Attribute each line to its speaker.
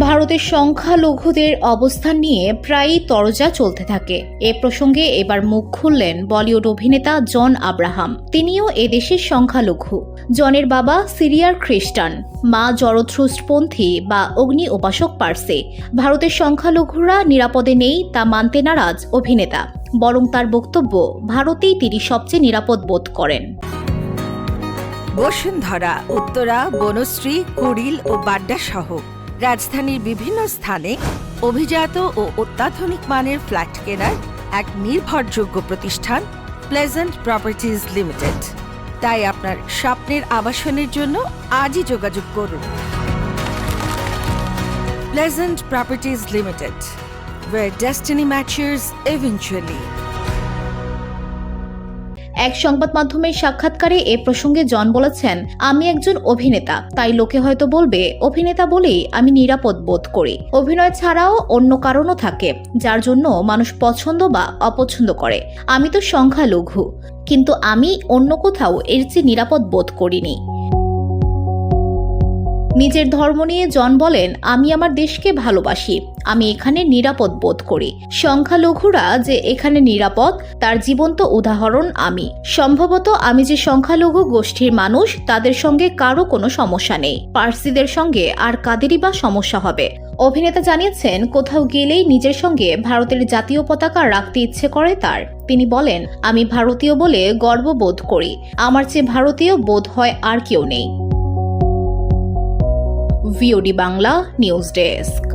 Speaker 1: ভারতের সংখ্যালঘুদের অবস্থান নিয়ে প্রায়ই তরজা চলতে থাকে। এ প্রসঙ্গে এবার মুখ খুললেন বলিউড অভিনেতা জন আব্রাহাম। তিনিও এদেশের সংখ্যালঘু। জনের বাবা সিরিয়ার খ্রিস্টান, মা জরথ্রুস্টপন্থী বা অগ্নি উপাসক পার্সি। ভারতের সংখ্যালঘুরা নিরাপদে নেই তা মানতে নারাজ অভিনেতা, বরং তার বক্তব্য, ভারতেই তিনি সবচেয়ে নিরাপদ বোধ করেন।
Speaker 2: বসুন্ধরা, উত্তরা, বনশ্রী, কুড়িল ও বাড্ডা সহ রাজধানীর বিভিন্ন স্থানে অভিজাত ও অত্যাধুনিক মানের ফ্ল্যাট কেনার এক নির্ভরযোগ্য প্রতিষ্ঠান প্লেজেন্ট প্রপার্টিজ লিমিটেড। তাই আপনার স্বপ্নের আবাসনের জন্য আজই যোগাযোগ করুন। Pleasant properties limited, where destiny matches eventually.
Speaker 1: এক সংবাদ মাধ্যমের সাক্ষাৎকারে এ প্রসঙ্গে জন বলেছেন, আমি একজন অভিনেতা, তাই লোকে হয়তো বলবে অভিনেতা বলেই আমি নিরাপদ বোধ করি। অভিনয় ছাড়াও অন্য কারণও থাকে যার জন্য মানুষ পছন্দ বা অপছন্দ করে। আমি তো সংখ্যালঘু, কিন্তু আমি অন্য কোথাও এর চেয়ে নিরাপদ বোধ করিনি। নিজের ধর্ম নিয়ে জন বলেন, আমি আমার দেশকে ভালোবাসি, আমি এখানে নিরাপদ বোধ করি। সংখ্যালঘুরা যে এখানে নিরাপদ তার জীবন্ত উদাহরণ আমি। সম্ভবত আমি যে সংখ্যালঘু গোষ্ঠীর মানুষ তাদের সঙ্গে কারো কোনো সমস্যা নেই, পার্সিদের সঙ্গে আর কাদেরই বা সমস্যা হবে। অভিনেতা জানিয়েছেন, কোথাও গেলেই নিজের সঙ্গে ভারতের জাতীয় পতাকা রাখতে ইচ্ছে করে তার। তিনি বলেন, আমি ভারতীয় বলে গর্ববোধ করি, আমার চেয়ে ভারতীয় বোধ হয় আর কেউ নেই। VOD Bangla news desk.